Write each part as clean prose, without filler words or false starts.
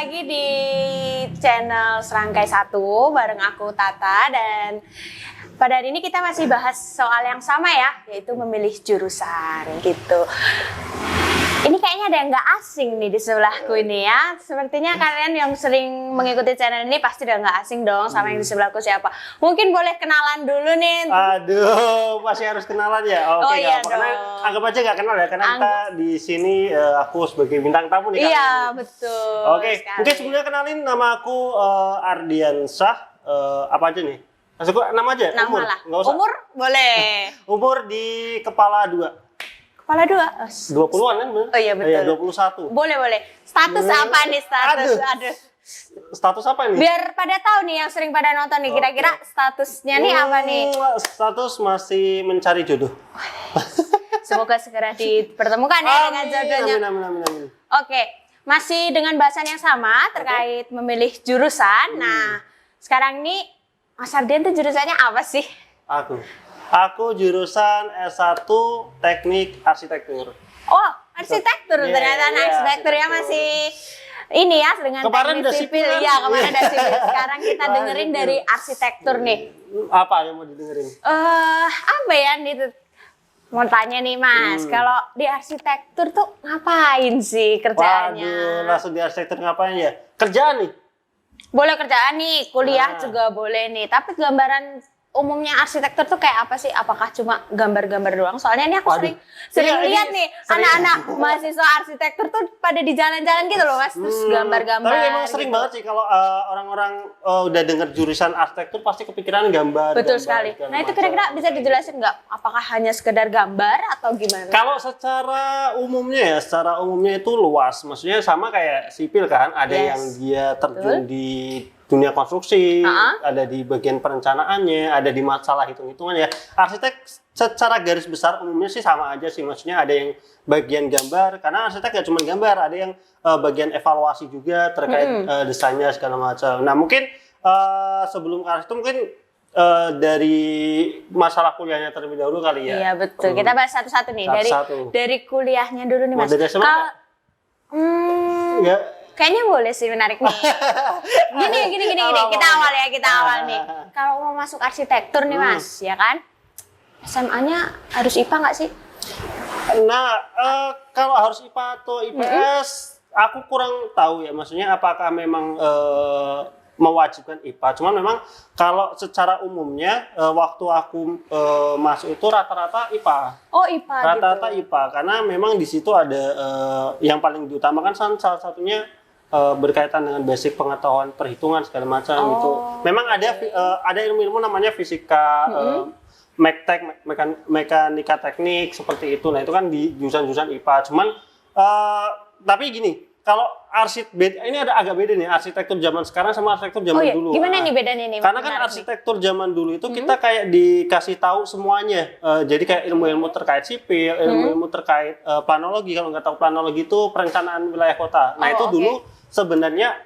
lagi di channel Serangkai 1 bareng aku Tata, dan pada hari ini kita masih bahas soal yang sama ya, yaitu memilih jurusan gitu. Ini kayaknya ada yang nggak asing nih di sebelahku ini ya. Sepertinya kalian yang sering mengikuti channel ini pasti udah nggak asing dong sama yang di sebelahku siapa. Mungkin boleh kenalan dulu nih. Aduh, masih harus kenalan ya? Oke, oh iya dong. Karena anggap aja nggak kenal ya, karena kita di sini aku sebagai bintang tamu nih. Iya, betul. Oke, mungkin sebelumnya kenalin, nama aku Ardiansyah. Apa aja nih? Masuk nama aja? Nama umur? lah. Nggak usah. Umur? Boleh. Umur di kepala 2. Kepala 2? 20-an kan? Oh iya betul. Iya, 21. Boleh. Status apa nih status? Aduh. Status apa nih? Biar pada tahu nih yang sering pada nonton nih, kira-kira statusnya nih apa nih? Status masih mencari jodoh. Semoga segera dipertemukan ya dengan jodohnya. Amin. Oke, masih dengan bahasan yang sama terkait memilih jurusan. Nah, sekarang nih Mas Ardian tuh jurusannya apa sih? Aku jurusan S1 Teknik Arsitektur. Oh, arsitektur ternyata. Nah, arsitekturnya masih ini ya dengan kemarin teknik sipil. kan? Iya, kemarin ada sipil. Sekarang kita dengerin dari arsitektur nih. Apa yang mau didengerin? Apa ya nih? Mau tanya nih Mas, kalau di arsitektur tuh ngapain sih kerjaannya? Waduh, langsung di arsitektur ngapain ya? Kerjaan nih? Boleh kerjaan nih, kuliah juga boleh nih. Tapi gambaran umumnya arsitektur tuh kayak apa sih? Apakah cuma gambar-gambar doang? Soalnya ini aku sering lihat nih anak-anak mahasiswa arsitektur tuh pada di jalan-jalan gitu loh Mas, terus gambar-gambar. Tapi emang sering gitu. banget sih kalau orang-orang udah denger jurusan arsitektur pasti kepikiran gambar. Betul sekali. Nah itu kira-kira bisa dijelasin nggak? Apakah hanya sekedar gambar atau gimana? Kalau secara umumnya itu luas. Maksudnya sama kayak sipil kan, ada yang dia terjun di dunia konstruksi, ada di bagian perencanaannya, ada di masalah hitung-hitungan ya. Arsitek secara garis besar umumnya sih sama aja sih. Maksudnya ada yang bagian gambar, karena arsitek nggak cuma gambar, ada yang bagian evaluasi juga terkait desainnya segala macam. Nah mungkin sebelum ke arsitek mungkin dari masalah kuliahnya terlebih dahulu kali ya. Iya betul. Kita bahas satu-satu nih. Dari kuliahnya dulu nih Mas. Dari SMA Kayaknya boleh sih, menarik nih. Gini. Kita awal nih. Kalau mau masuk arsitektur nih Mas, ya kan? SMA-nya harus IPA nggak sih? Nah, kalau harus IPA atau IPS, aku kurang tahu ya. Maksudnya apakah memang mewajibkan IPA. Cuman memang kalau secara umumnya waktu aku masuk itu rata-rata IPA. Oh IPA rata-rata gitu. IPA, karena memang di situ ada yang paling diutamakan salah satunya berkaitan dengan basic pengetahuan perhitungan segala macam gitu. Memang ada ilmu-ilmu namanya fisika, mektek, mekanika teknik seperti itu. Nah itu kan di jurusan-jurusan IPA. Cuman tapi gini, kalau ini ada agak beda nih, arsitektur zaman sekarang sama arsitektur zaman dulu. Gimana nih bedanya nih? Karena kan arsitektur zaman dulu itu kita kayak dikasih tahu semuanya. Jadi kayak ilmu-ilmu terkait sipil, ilmu-ilmu terkait planologi. Kalau nggak tahu planologi itu perencanaan wilayah kota. Nah itu dulu sebenarnya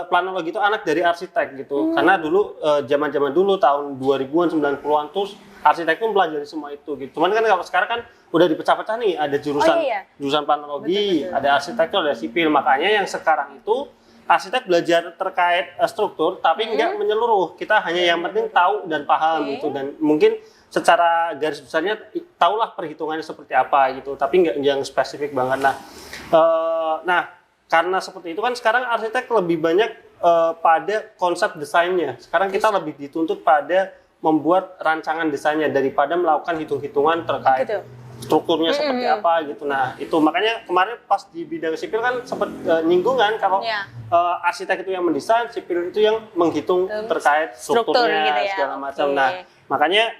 planologi itu anak dari arsitek gitu. Karena dulu zaman-zaman dulu tahun 2000-an 90-an tuh arsitek pun pelajari semua itu gitu. Cuman kan kalau sekarang kan udah dipecah-pecah nih, ada jurusan planologi, ada arsitektur, ada sipil. Makanya yang sekarang itu arsitek belajar terkait struktur tapi nggak menyeluruh. Kita hanya yang penting tahu dan paham gitu, dan mungkin secara garis besarnya tahulah perhitungannya seperti apa gitu, tapi nggak yang spesifik banget. Nah, karena seperti itu kan sekarang arsitek lebih banyak pada konsep desainnya. Sekarang kita lebih dituntut pada membuat rancangan desainnya daripada melakukan hitung-hitungan terkait strukturnya seperti apa gitu. Nah itu makanya kemarin pas di bidang sipil kan sempat nyinggung kan kalau arsitek itu yang mendesain, sipil itu yang menghitung terkait strukturnya gitu ya, segala macam. Nah makanya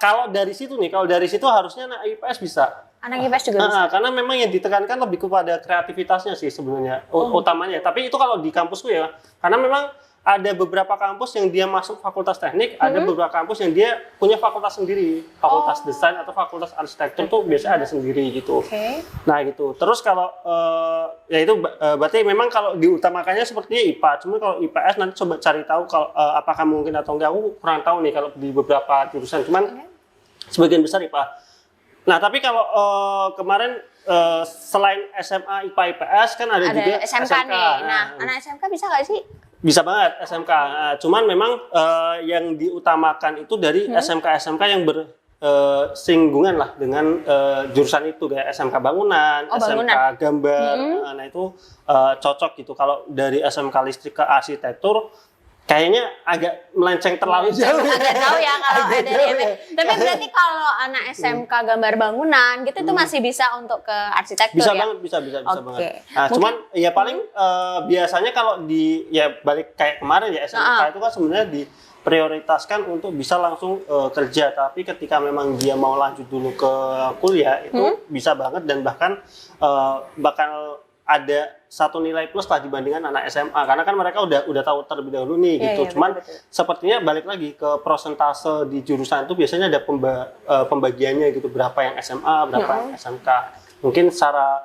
kalau dari situ harusnya anak IPS bisa. Anak IPS juga bisa. Karena memang yang ditekankan lebih kepada kreativitasnya sih sebenarnya utamanya. Tapi itu kalau di kampusku ya, karena memang ada beberapa kampus yang dia masuk fakultas teknik, ada beberapa kampus yang dia punya fakultas sendiri, fakultas desain atau fakultas arsitektur tuh biasanya ada sendiri gitu. Nah gitu. Terus kalau ya itu berarti memang kalau diutamakannya sepertinya IPA. Cuma kalau IPS nanti coba cari tahu kalau apakah mungkin atau enggak. Aku kurang tahu nih kalau di beberapa jurusan. Cuman sebagian besar IPA. Nah, tapi kalau kemarin selain SMA IPA IPS kan ada juga SMK nih. Nah, anak SMK bisa nggak sih? Bisa banget SMK. Nah, cuman memang yang diutamakan itu dari SMK yang bersinggungan lah dengan jurusan itu, kayak SMK bangunan, SMK gambar. Nah, itu cocok gitu. Kalau dari SMK listrik ke arsitektur kayaknya agak melenceng terlalu jauh. Agak jauh ya kalau dari Tapi berarti kalau anak SMK gambar bangunan gitu itu masih bisa untuk ke arsitektur bisa ya? banget, bisa banget. Nah, Mungkin, cuman ya paling biasanya kalau di ya balik kayak kemarin ya SMK itu kan sebenarnya diprioritaskan untuk bisa langsung kerja, tapi ketika memang dia mau lanjut dulu ke kuliah itu bisa banget, dan bahkan bakal ada satu nilai plus lah dibandingkan anak SMA, karena kan mereka udah tahu terlebih dahulu nih gitu. Cuman betul. Sepertinya balik lagi ke prosentase di jurusan itu biasanya ada pembagiannya gitu, berapa yang SMA, berapa yang SMK. Mungkin secara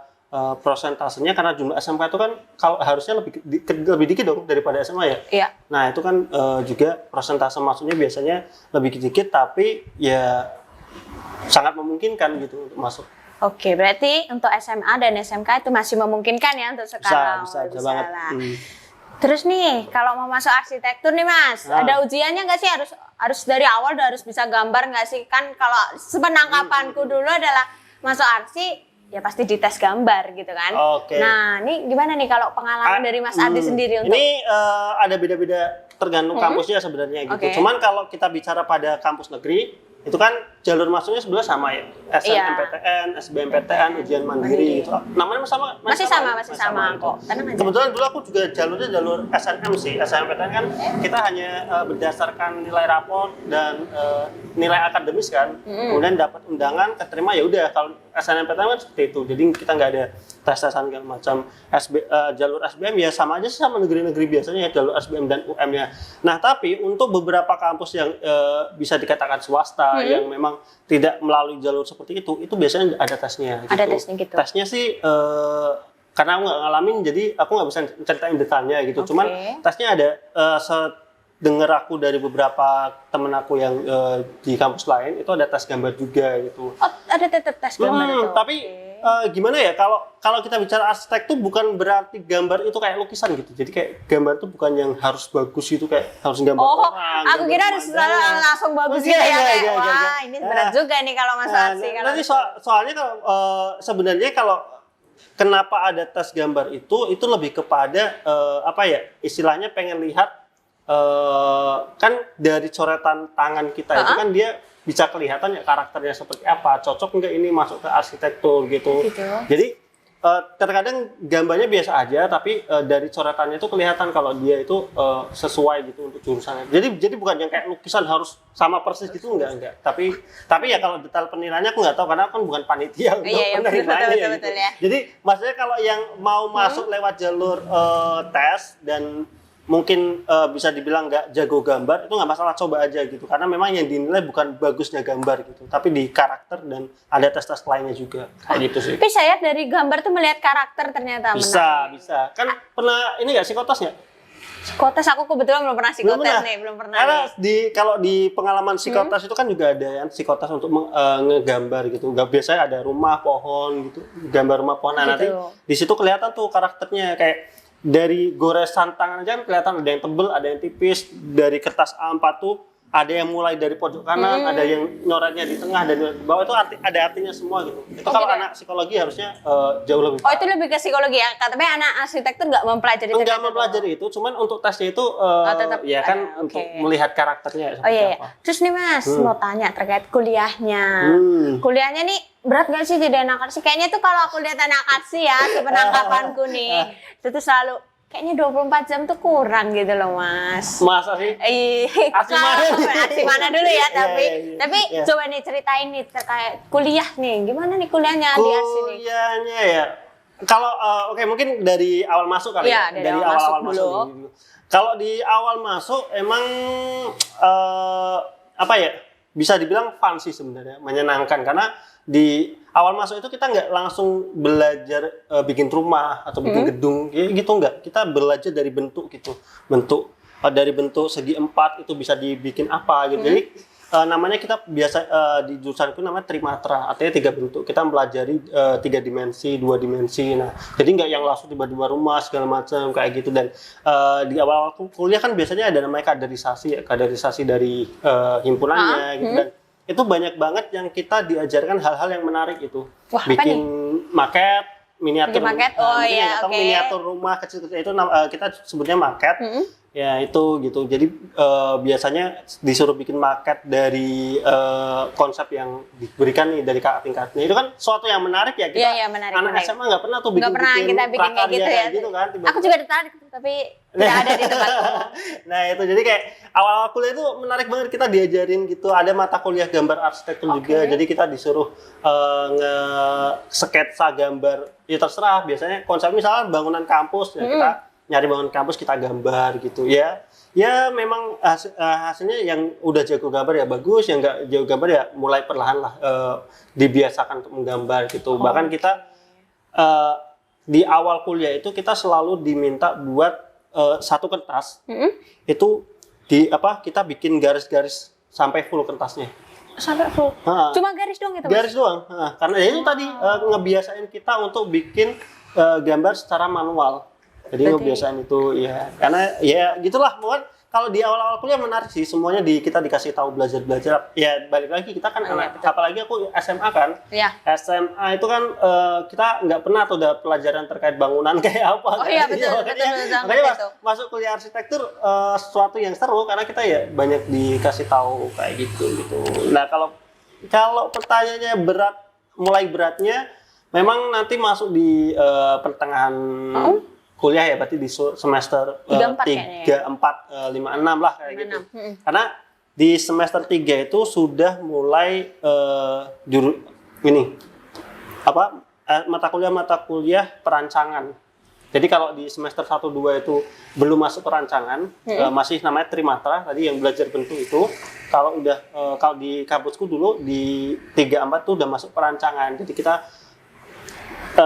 prosentasenya karena jumlah SMK itu kan kalau harusnya lebih dikit dong daripada SMA ya. Iya. Nah, itu kan juga prosentase masuknya biasanya lebih sedikit, tapi ya sangat memungkinkan gitu untuk masuk. Oke, berarti untuk SMA dan SMK itu masih memungkinkan ya untuk sekarang. Bisa banget. Terus nih, kalau mau masuk arsitektur nih Mas, ada ujiannya nggak sih? Harus dari awal udah harus bisa gambar nggak sih? Kan kalau sepenangkapanku dulu adalah masuk arsi, ya pasti dites gambar gitu kan. Nah, ini gimana nih kalau pengalaman dari Mas Ardi sendiri untuk? Ini ada beda-beda tergantung kampusnya sebenarnya gitu. Cuman kalau kita bicara pada kampus negeri, itu kan jalur masuknya sebenarnya sama ya, SNMPTN, SBMPTN, ujian mandiri gitu. Namanya masih sama kok. Kebetulan dulu aku juga jalurnya jalur SNM sih. SNMPTN kan kita hanya berdasarkan nilai raport dan nilai akademis kan. Kemudian dapat undangan, keterima ya udah. Kalau SNMPTN kan seperti itu. Jadi kita nggak ada tes-tesan segala macam. Jalur SBM ya sama aja sih sama negeri-negeri biasanya ya, jalur SBM dan UM-nya. Nah, tapi untuk beberapa kampus yang bisa dikatakan swasta yang memang tidak melalui jalur seperti itu biasanya ada tesnya. Ada tesnya gitu. Tesnya sih karena aku nggak ngalamin, jadi aku nggak bisa ceritain detailnya gitu. Cuman tesnya ada. Dengar aku dari beberapa temen aku yang di kampus lain itu ada tes gambar juga gitu. Oh, ada tes gambar itu. Tapi gimana ya, kalau kita bicara arsitek tuh bukan berarti gambar itu kayak lukisan gitu. Jadi kayak gambar tuh bukan yang harus bagus gitu, kayak harus gambar orang. Aku kira harus langsung bagus gitu ya. Wah, ini berat juga nih kalau Mas Arsi. Nanti soalnya kalau sebenarnya kalau kenapa ada tes gambar itu lebih kepada apa ya, istilahnya pengen lihat kan dari coretan tangan kita itu kan dia bisa kelihatan ya karakternya seperti apa, cocok nggak ini masuk ke arsitektur gitu. Jadi terkadang gambarnya biasa aja, tapi dari coretannya itu kelihatan kalau dia itu sesuai gitu untuk jurusannya. Jadi bukan yang kayak lukisan harus sama persis gitu, enggak. Tapi ya kalau detail penilaiannya aku nggak tahu karena aku kan bukan panitia untuk penilaiannya. Betul, ya. Jadi maksudnya kalau yang mau masuk lewat jalur tes dan mungkin bisa dibilang nggak jago gambar, itu nggak masalah, coba aja gitu, karena memang yang dinilai bukan bagusnya gambar gitu, tapi di karakter dan ada tes-tes lainnya juga kayak gitu sih. Tapi saya dari gambar tuh melihat karakter ternyata bisa kan pernah ini nggak psikotes nggak? Psikotes aku kebetulan belum pernah psikotes nih, belum pernah. Karena kalau di pengalaman psikotes itu kan juga ada yang psikotes untuk ngegambar gitu. Nggak biasanya ada rumah, pohon gitu, gambar rumah pohon. Nah, nanti di situ kelihatan tuh karakternya, kayak dari goresan tangan aja kan kelihatan ada yang tebel, ada yang tipis. Dari kertas A4 tuh ada yang mulai dari pojok kanan, ada yang nyoretnya di tengah dan di bawah, itu ada artinya semua gitu. Itu kalau anak psikologi harusnya jauh lebih. Itu lebih ke psikologi ya. Tapi anak arsitektur nggak mempelajari. Enggak mempelajari itu, cuman untuk tesnya itu ya kan untuk melihat karakternya. Terus nih Mas, mau tanya terkait kuliahnya. Kuliahnya nih berat nggak sih jadi anak arsi? Kayaknya tuh kalau aku lihat anak arsi ya, sepenangkapanku nih, itu tuh selalu kayaknya 24 jam tuh kurang gitu loh Mas. Masa sih? Arsi mana dulu ya, tapi coba nih ceritain nih terkait kuliah nih, gimana nih kuliahnya di arsi nih? Kuliahnya ya, kalau mungkin dari awal masuk kali ya, dari awal masuk. Kalau di awal masuk emang apa ya, bisa dibilang fun sih sebenarnya, menyenangkan, karena di awal masuk itu kita nggak langsung belajar bikin rumah atau bikin gedung gitu, nggak. Kita belajar dari bentuk gitu, dari bentuk segi 4 itu bisa dibikin apa gitu. Jadi namanya kita biasa di jurusanku namanya trimatra, artinya 3 bentuk. Kita mempelajari 3 dimensi, 2 dimensi. Nah, jadi nggak yang langsung tiba-tiba rumah segala macam kayak gitu. Dan di awal kuliah kan biasanya ada namanya kaderisasi dari himpunannya gitu. Dan itu banyak banget yang kita diajarkan hal-hal yang menarik itu. Wah, bikin maket, miniatur, Oke. miniatur rumah kecil-kecil itu kita sebutnya maket. Ya itu gitu. Jadi biasanya disuruh bikin maket dari konsep yang diberikan nih dari kakak tingkatnya. Itu kan suatu yang menarik ya. Kita anak SMA nggak pernah tuh bikin kita bikin kayak gitu ya. Gitu kan. Aku juga tertarik tapi tidak ada di tempatku. Nah itu jadi kayak awal kuliah itu menarik banget, kita diajarin gitu. Ada mata kuliah gambar arsitektur juga. Jadi kita disuruh nge-sketsa gambar. Ya terserah. Biasanya konsep misalnya bangunan kampus ya kita nyari bangunan kampus kita gambar gitu ya. Ya memang hasilnya yang udah jago gambar ya bagus, yang nggak jago gambar ya mulai perlahan lah dibiasakan untuk menggambar gitu. Bahkan kita di awal kuliah itu kita selalu diminta buat satu kertas itu kita bikin garis-garis sampai full kertasnya. Sampai full. Cuma garis doang itu. Garis doang. Karena itu tadi ngebiasain kita untuk bikin gambar secara manual. Jadi ngebiasain itu ya, karena ya gitulah. Mungkin kalau di awal-awal kuliah menarik sih, semuanya kita dikasih tahu belajar. Ya balik lagi kita kan apalagi aku SMA kan. SMA itu kan kita nggak pernah tuh ada pelajaran terkait bangunan kayak apa. Betul. Makanya masuk kuliah arsitektur sesuatu yang seru karena kita ya banyak dikasih tahu kayak gitu. Nah kalau pertanyaannya mulai beratnya memang nanti masuk di pertengahan kuliah ya, berarti di semester 3, 4, 5, 6 lah kayak gitu. Karena di semester 3 itu sudah mulai mata kuliah perancangan. Jadi kalau di semester 1 2 itu belum masuk perancangan, masih namanya trimatra tadi yang belajar bentuk itu. Kalau di kampusku dulu di 3 4 tuh udah masuk perancangan. Jadi kita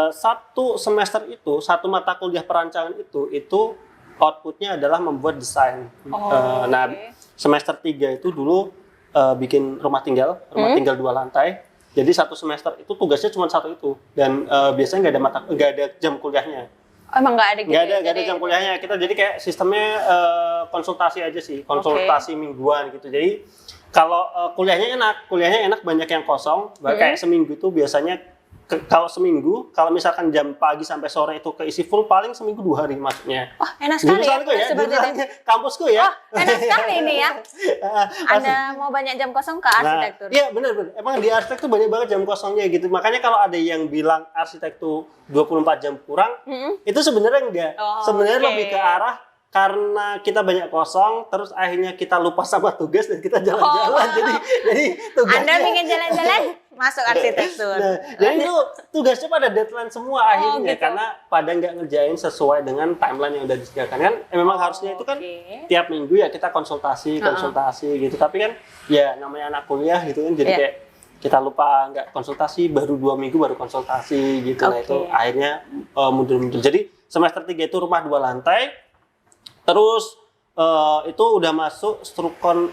satu semester itu, satu mata kuliah perancangan itu outputnya adalah membuat desain. Semester 3 itu dulu bikin rumah tinggal 2 lantai. Jadi satu semester itu tugasnya cuma satu itu, dan biasanya nggak ada jam kuliahnya. Emang nggak ada gitu? Nggak ada jam kuliahnya. Kita jadi kayak sistemnya konsultasi aja sih, konsultasi mingguan gitu. Jadi kalau kuliahnya enak, banyak yang kosong. Kayak seminggu itu biasanya kalau misalkan jam pagi sampai sore itu keisi full, paling seminggu 2 hari maksudnya. Enak sekali kampusku ya. Enak sekali ini ya. Anda mau banyak jam kosong ke arsitektur? Iya benar. Emang di arsitektur banyak banget jam kosongnya gitu. Makanya kalau ada yang bilang arsitektur 24 jam kurang, itu sebenarnya enggak. Sebenarnya lebih ke arah karena kita banyak kosong, terus akhirnya kita lupa sama tugas dan kita jalan-jalan. Jadi tugasnya. Anda pengen jalan-jalan, masuk arsitektur. Jadi itu tugasnya pada deadline semua akhirnya, karena pada nggak ngerjain sesuai dengan timeline yang udah disediakan kan. Memang harusnya itu kan tiap minggu ya kita konsultasi gitu. Tapi kan ya namanya anak kuliah gitu kan, jadi kayak kita lupa nggak konsultasi, baru 2 minggu baru konsultasi gitu. Nah itu akhirnya mundur-mundur. Jadi semester 3 itu rumah 2 lantai. Terus itu udah masuk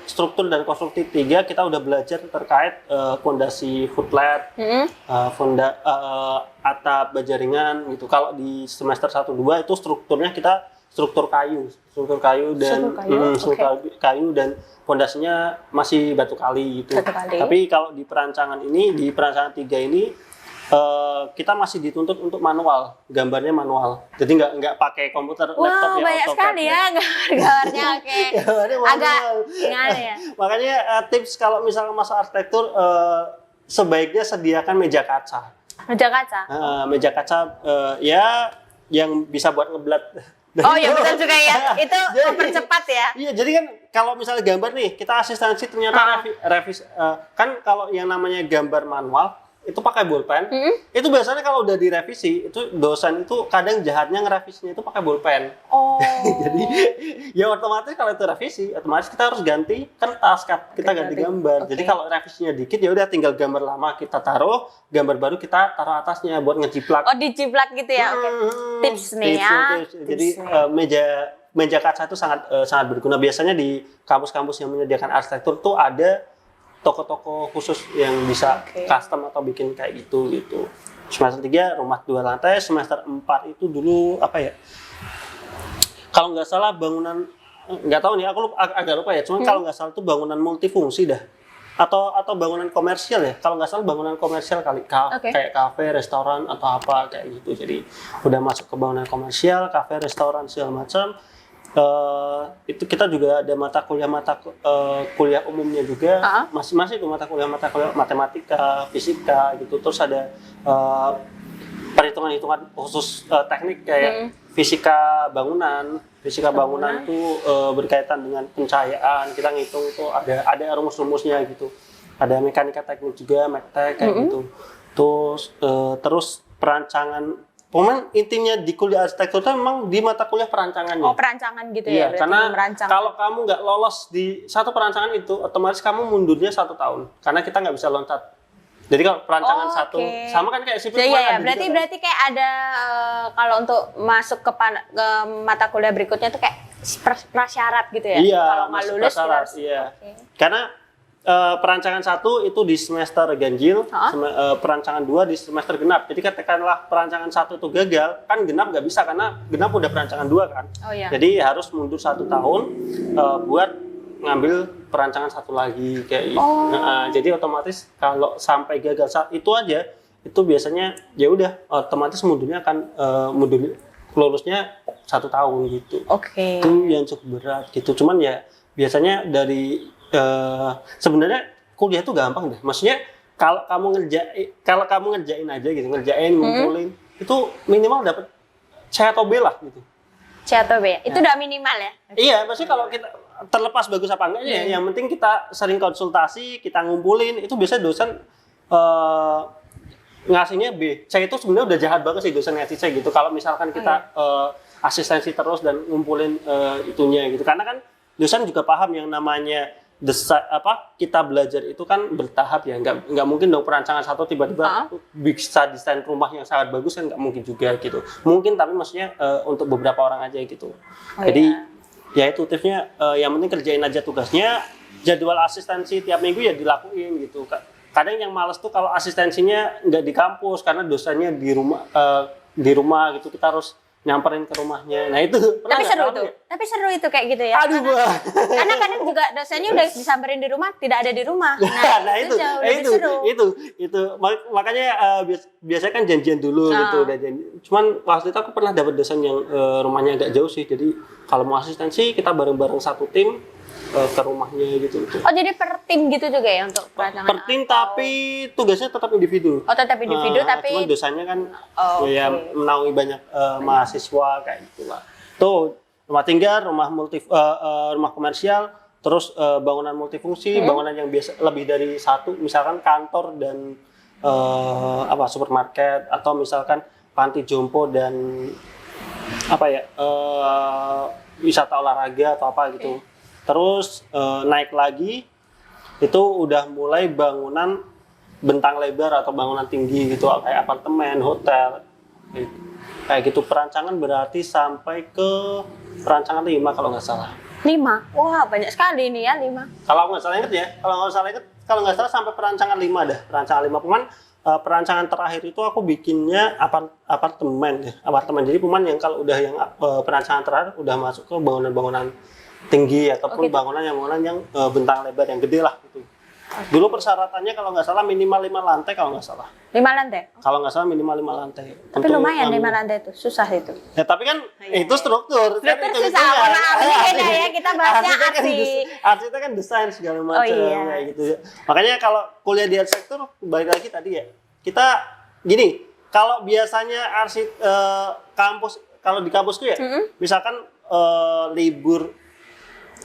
struktur dan konstruksi 3, kita udah belajar terkait fondasi footlet, atap bajaringan gitu. Kalau di semester 1 2 itu strukturnya kita struktur kayu dan fondasinya masih batu kali gitu. Tapi kalau di perancangan 3 ini kita masih dituntut untuk manual, gambarnya manual. Jadi nggak pakai komputer, laptop ya. Banyak sekali ya gambarnya. Agak ya. Makanya tips kalau misalnya masuk arsitektur sebaiknya sediakan meja kaca. Meja kaca ya yang bisa buat ngeblat. Iya betul juga ya. Itu mempercepat ya. Iya, jadi kan kalau misalnya gambar nih, kita asistensi ternyata revisi kan kalau yang namanya gambar manual itu pakai bolpen. Itu biasanya kalau udah direvisi, itu dosen itu kadang jahatnya ngerevisinya itu pakai bolpen. Jadi ya otomatis kalau itu revisi, otomatis kita harus ganti kertas, kita ganti gambar. Jadi kalau revisinya dikit ya udah tinggal gambar lama kita taruh, gambar baru kita taruh atasnya buat ngejiplak. Dijiplak gitu ya. Tips nih ya. Jadi meja kaca itu sangat berguna. Biasanya di kampus-kampus yang menyediakan arsitektur tuh ada toko-toko khusus yang bisa custom atau bikin kayak gitu. Semester 3 rumah 2 lantai, semester 4 itu dulu apa ya? Kalau nggak salah bangunan, nggak tahu nih, aku agak lupa ya. Cuman kalau nggak salah itu bangunan multifungsi dah. Atau bangunan komersial ya. Kalau nggak salah bangunan komersial kali, kayak kafe, restoran atau apa kayak gitu. Jadi udah masuk ke bangunan komersial, kafe, restoran segala macam. Itu kita juga ada mata kuliah umumnya juga. Masih itu mata kuliah matematika, fisika gitu. Terus ada perhitungan-hitungan khusus teknik kayak fisika bangunan itu berkaitan dengan pencahayaan. Kita ngitung itu ada rumus-rumusnya gitu. Ada mekanika teknik juga, mektek kayak gitu. Terus perancangan. Pokoknya intinya di kuliah arsitektur itu memang di mata kuliah perancangannya. Oh, perancangan gitu ya? Iya, karena kalau kamu nggak lolos di satu perancangan itu, otomatis kamu mundurnya 1 tahun. Karena kita nggak bisa loncat. Jadi kalau perancangan satu, sama kan kayak sipil. Iya, berarti kayak ada kalau untuk masuk ke mata kuliah berikutnya itu kayak prasyarat gitu ya? Iya, kalau nggak lulus prasyarat, iya. Karena perancangan 1 itu di semester ganjil, perancangan 2 di semester genap. Jadi katakanlah perancangan 1 itu gagal, kan genap nggak bisa karena genap udah perancangan 2 kan. Jadi harus mundur 1 tahun buat ngambil perancangan 1 lagi kayak gitu. Jadi otomatis kalau sampai gagal saat itu aja, itu biasanya ya udah otomatis mundurnya akan lulusnya 1 tahun gitu. Itu yang cukup berat gitu. Cuman ya biasanya dari sebenarnya kuliah itu gampang deh. Maksudnya kalau kamu ngerjain aja gitu, ngumpulin, itu minimal dapat C atau B lah gitu. C atau B, itu udah minimal ya? Iya, maksudnya kalau kita terlepas bagus apa enggaknya, yang penting kita sering konsultasi, kita ngumpulin, itu biasanya dosen ngasihnya B. C itu sebenarnya udah jahat banget sih dosen ngasih C gitu. Kalau misalkan kita asistensi terus dan ngumpulin itunya gitu, karena kan dosen juga paham yang namanya kita belajar itu kan bertahap ya, nggak mungkin dong perancangan 1 tiba-tiba bisa desain rumah yang sangat bagus kan, nggak mungkin juga gitu. Mungkin tapi maksudnya untuk beberapa orang aja gitu. Jadi ya itu tipsnya, yang penting kerjain aja tugasnya. Jadwal asistensi tiap minggu ya dilakuin gitu. Kadang yang males tuh kalau asistensinya nggak di kampus karena dosennya di rumah gitu, kita harus nyamperin ke rumahnya. Nah itu tapi seru itu kayak gitu ya. Aduh, karena kadang juga dosennya udah disamperin di rumah, tidak ada di rumah. Nah, itu jauh lebih seru. Itu makanya biasanya kan janjian dulu gitu, udah janji. Cuman waktu itu aku pernah dapat dosen yang rumahnya agak jauh sih. Jadi kalau mau asistensi kita bareng-bareng satu tim ke rumahnya gitu. Oh, jadi per tim gitu juga ya untuk perancangan? Per tim, tapi tugasnya tetap individu. Oh, tetap individu, tapi cuman dosanya kan ya menaungi banyak mahasiswa kayak gitulah. Tuh, rumah tinggal, rumah komersial, terus bangunan multifungsi, bangunan yang biasa lebih dari 1, misalkan kantor dan supermarket, atau misalkan panti jompo dan wisata olahraga atau apa gitu. Terus naik lagi itu udah mulai bangunan bentang lebar atau bangunan tinggi gitu, kayak apartemen, hotel kayak gitu. Perancangan berarti sampai ke perancangan 5 kalau nggak salah. 5? Wah, banyak sekali nih ya 5. Kalau nggak salah inget ya, kalau nggak salah sampai perancangan 5 dah. Perancangan 5 cuman perancangan terakhir itu aku bikinnya apartemen. Jadi cuman yang kalau udah yang perancangan terakhir udah masuk ke bangunan-bangunan tinggi ataupun bangunan yang bentang lebar yang gede lah gitu. Dulu persyaratannya kalau nggak salah minimal 5 lantai kalau nggak salah. 5 lantai? Kalau nggak salah minimal 5 lantai. Tapi lumayan 5 lantai itu, susah itu. Ya tapi kan itu struktur. Struktur susah, maaf beda ya, kita bahasnya arsi. Arsi itu kan desain segala macam kayak gitu. Makanya kalau kuliah di arsitektur, balik lagi tadi ya, kita gini, kalau biasanya kampus, kalau di kampusku ya, misalkan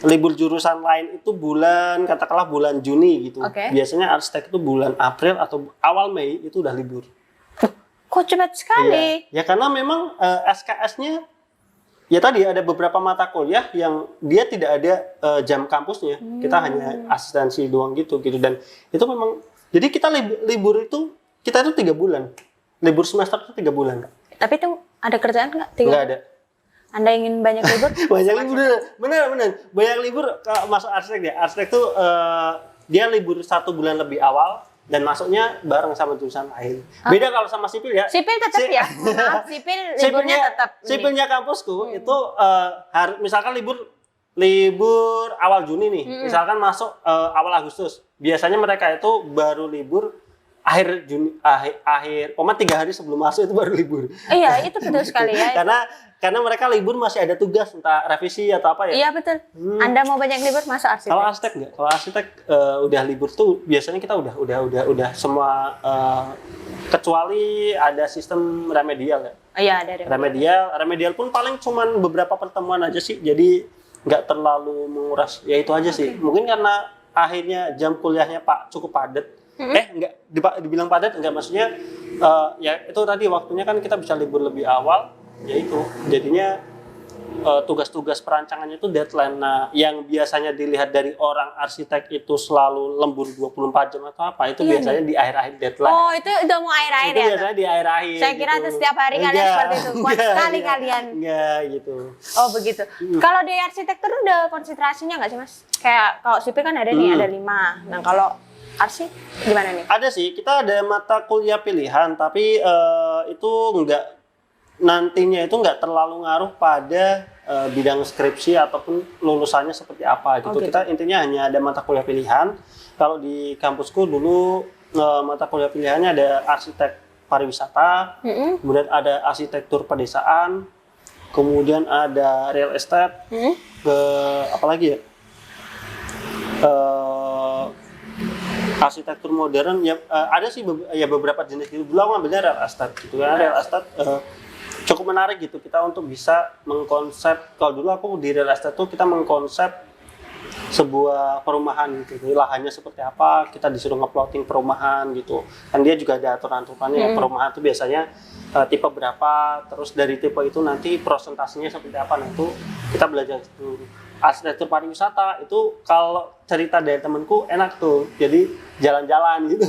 libur jurusan lain itu katakanlah bulan Juni gitu. Biasanya arsitek itu bulan April atau awal Mei itu udah libur. Kok cepat sekali? Ya karena memang SKS-nya ya tadi ada beberapa mata kuliah yang dia tidak ada jam kampusnya. Kita hanya asistensi doang gitu dan itu memang jadi kita libur itu 3 bulan. Libur semester itu 3 bulan. Tapi itu ada kerjaan nggak? Nggak ada. Anda ingin banyak libur? Banyak libur, bener. Banyak libur kalau masuk arsitek ya. Arsitek tuh dia libur 1 bulan lebih awal dan masuknya bareng sama jurusan lain. Beda kalau sama sipil ya. Sipil tetap ya. Maaf, sipil liburnya tetap. Sipilnya kampusku itu harus misalkan libur awal Juni nih. Misalkan masuk awal Agustus. Biasanya mereka itu baru libur akhir Juni, akhir 3 hari sebelum masuk itu baru libur. Iya, itu betul sekali ya. Karena mereka libur masih ada tugas entah revisi atau apa ya. Iya betul. Anda mau banyak libur masuk arsitek. Kalau arsitek enggak. Kalau arsitek udah libur tuh biasanya kita udah semua kecuali ada sistem remedial ya. Iya, ada Remedial pun paling cuman beberapa pertemuan aja sih. Jadi nggak terlalu menguras. Ya itu aja sih. Mungkin karena akhirnya jam kuliahnya cukup padat. Dibilang padat enggak, maksudnya ya itu tadi waktunya kan kita bisa libur lebih awal, ya itu jadinya tugas-tugas perancangannya itu deadline. Nah, yang biasanya dilihat dari orang arsitek itu selalu lembur 24 jam atau apa, itu biasanya di akhir-akhir deadline. Oh, itu udah mau akhir-akhir itu ya? biasanya di akhir-akhir. Saya kira itu setiap hari kalian seperti itu. Kuat sekali kalian. Enggak gitu. Oh, begitu. Kalau di arsitektur udah konsentrasinya nggak sih, Mas? Kayak kalau sipil kan ada nih, ada 5. Nah, kalau arsi gimana nih? Ada sih, kita ada mata kuliah pilihan, tapi itu nantinya itu nggak terlalu ngaruh pada bidang skripsi ataupun lulusannya seperti apa gitu. Okay. Kita intinya hanya ada mata kuliah pilihan. Kalau di kampusku dulu mata kuliah pilihannya ada arsitek pariwisata, kemudian ada arsitektur pedesaan, kemudian ada real estate, apa lagi ya? Arsitektur modern ya, ada sih beberapa jenis gitu. Dulu aku ambilnya real estate gitu kan. Real estate cukup menarik gitu kita untuk bisa mengkonsep. Kalau dulu aku di real estate tuh kita mengkonsep sebuah perumahan gitu. Lahannya seperti apa, kita disuruh nge-plotting perumahan gitu. Kan dia juga ada aturan-aturannya. Perumahan tuh biasanya tipe berapa, terus dari tipe itu nanti presentasinya seperti apa. Nah, itu kita belajar itu. Arsitektur pariwisata itu kalau cerita dari temanku enak tuh, jadi jalan-jalan gitu.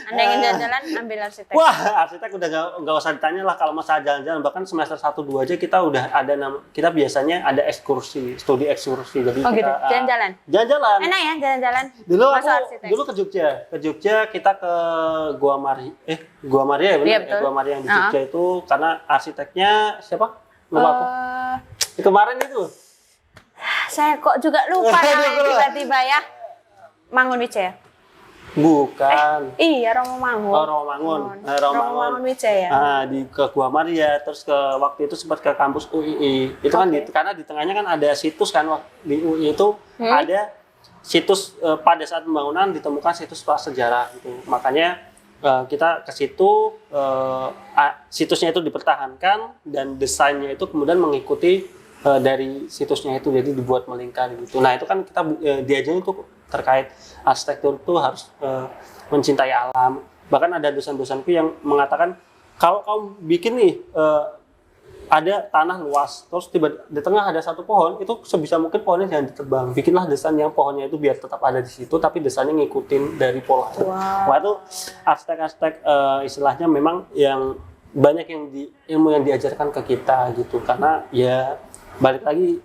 Anda ingin jalan-jalan ambil arsitek. Wah, arsitek udah nggak usah ditanya lah kalau masalah jalan-jalan. Bahkan semester 1-2 aja kita udah ada kita biasanya ada ekskursi, studi ekskursi. Jadi gitu, kita jalan-jalan. Jalan-jalan. Enak ya jalan-jalan. Dulu ke Jogja kita ke Gua Maria ya benar. Iya, betul. Gua Maria yang di Jogja itu karena arsiteknya siapa? Lupa aku. Kemarin itu. Saya kok juga lupa namanya tiba-tiba ya. Mangun Wijaya. Bukan. Iya, Romo Mangun. Oh, Romo Mangun. Romo Mangun Wijaya. Ke Gua Maria, terus waktu itu sempat ke kampus UII. Itu kan karena di tengahnya kan ada situs kan, di UII itu ada situs pada saat pembangunan ditemukan situs prasejarah gitu. Makanya kita ke situ, situsnya itu dipertahankan dan desainnya itu kemudian mengikuti dari situsnya itu, jadi dibuat melingkar gitu. Nah itu kan kita diajarin itu terkait arsitektur itu harus mencintai alam. Bahkan ada dosen-dosenku yang mengatakan kalau kamu bikin nih ada tanah luas, terus di tengah ada satu pohon, itu sebisa mungkin pohonnya jangan ditebang. Bikinlah desain yang pohonnya itu biar tetap ada di situ, tapi desainnya ngikutin dari pola. Wah itu arsitek-arsitek istilahnya memang yang banyak ilmu yang diajarkan ke kita gitu, karena ya balik lagi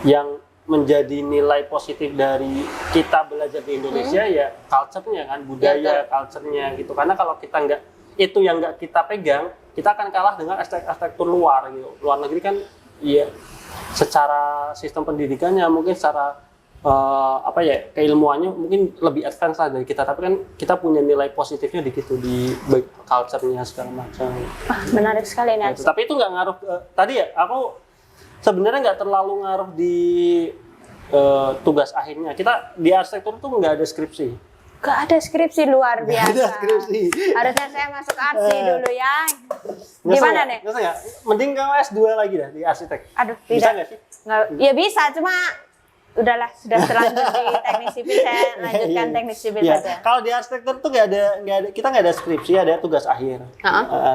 yang menjadi nilai positif dari kita belajar di Indonesia ya culture-nya kan, budaya culture-nya gitu. Karena kalau kita itu yang nggak kita pegang, kita akan kalah dengan arsitektur luar gitu. Luar negeri kan ya secara sistem pendidikannya mungkin secara keilmuannya mungkin lebih advance lah dari kita, tapi kan kita punya nilai positifnya di gitu, di culture-nya segala macam. Menarik sekali nih. Tapi itu nggak ngaruh tadi ya, aku sebenarnya nggak terlalu ngaruh di tugas akhirnya. Kita di arsitektur tuh nggak ada skripsi. Nggak ada skripsi, luar biasa. Nggak ada skripsi. Harusnya saya masuk arsi dulu ya. Gimana nih? Nggak, mending kamu S2 lagi dah di arsitek. Aduh, bisa nggak sih? Ya bisa, cuma udahlah, sudah terlanjur di teknik sipil, saya lanjutkan teknik sipil saja. Kalau di arsitektur tuh kita nggak ada skripsi, ada tugas akhir.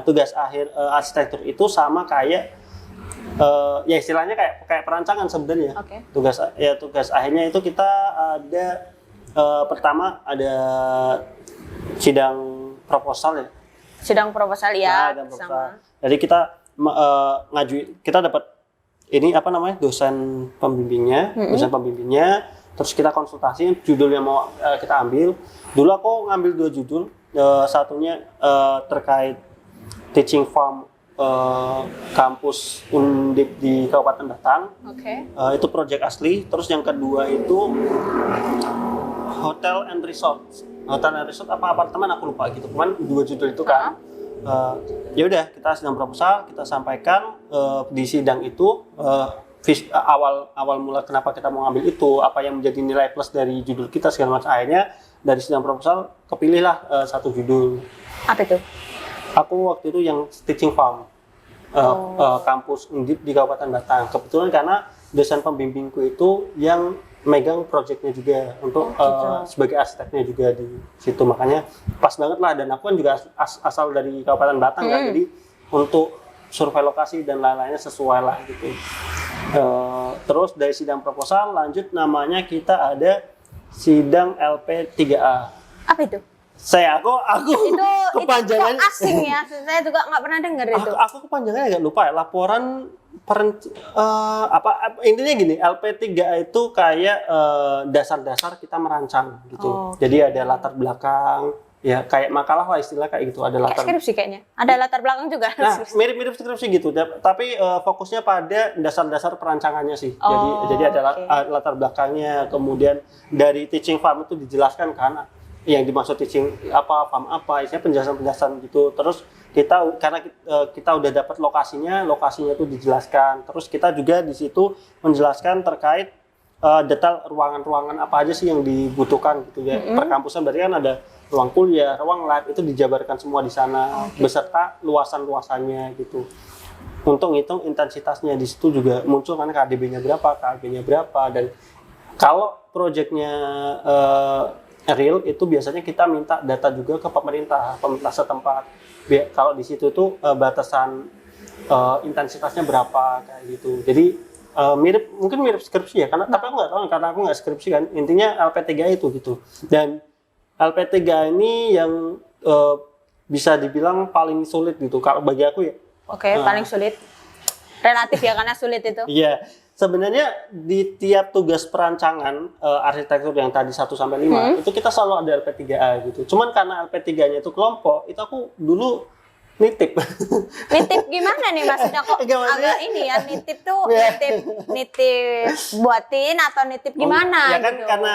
Tugas akhir arsitektur itu sama kayak ya istilahnya kayak perancangan sebenarnya. Tugas akhirnya itu kita ada pertama ada sidang proposal ya. Sidang proposal ya. Sama. Jadi kita ngajuin, kita dapat ini dosen pembimbingnya, terus kita konsultasi judul yang mau kita ambil. Dulu aku ngambil 2 judul, satunya terkait teaching farm kampus Undip di Kabupaten Batang. Itu project asli. Terus yang kedua itu hotel and resort apa apartemen aku lupa gitu. Cuman 2 judul itu kan. Ya udah, kita sidang proposal, kita sampaikan di sidang itu awal mula kenapa kita mau ambil itu, apa yang menjadi nilai plus dari judul kita segala macam. Akhirnya dari sidang proposal kepilihlah 1 judul. Apa itu? Aku waktu itu yang teaching farm kampus Undip di Kabupaten Batang. Kebetulan karena dosen pembimbingku itu yang megang proyeknya juga untuk sebagai arsiteknya juga di situ, makanya pas banget lah. Dan aku kan juga asal dari Kabupaten Batang kan, jadi untuk survei lokasi dan lain-lainnya sesuai lah gitu. Terus dari sidang proposal lanjut, namanya kita ada sidang LP3A. Apa itu? Aku itu kepanjangannya kok asing ya, saya juga nggak pernah dengar itu. Aku kepanjangannya agak lupa ya. Laporan intinya gini, LP3A itu kayak dasar-dasar kita merancang gitu. Jadi ada latar belakang, ya kayak makalah lah istilah kayak gitu. Ada latar skripsi kayaknya. Ada latar belakang juga. Nah, mirip-mirip skripsi gitu. Tapi fokusnya pada dasar-dasar perancangannya sih. Jadi ada latar belakangnya. Kemudian dari teaching farm itu dijelaskan kan yang dimaksud teaching apa, farm apa, isinya penjelasan-penjelasan gitu. Terus karena kita udah dapat lokasinya itu dijelaskan. Terus kita juga di situ menjelaskan terkait detail ruangan-ruangan apa aja sih yang dibutuhkan gitu ya. Perkampusan berarti kan ada ruang kuliah, ruang lab, itu dijabarkan semua di sana beserta luasan-luasannya gitu. Untuk ngitung intensitasnya di situ juga muncul kan KDB-nya berapa, KLB-nya berapa. Dan kalau proyeknya real itu biasanya kita minta data juga ke pemerintah setempat. Kalau di situ tuh batasan intensitasnya berapa kayak gitu. Jadi mungkin mirip skripsi ya, tapi aku nggak tahu karena aku nggak skripsi kan. Intinya LP3 itu gitu. Dan LP3 ini yang bisa dibilang paling sulit gitu kalau bagi aku ya. Paling sulit. Relatif ya, karena sulit itu. Iya. Sebenarnya di tiap tugas perancangan arsitektur yang tadi 1 sampai 5 itu kita selalu ada LP3A gitu. Cuman karena LP3-nya itu kelompok, itu aku dulu nitip. Nitip gimana nih maksudnya kok agak ini ya, nitip tuh nitip buatin atau nitip gimana ya kan gitu. Karena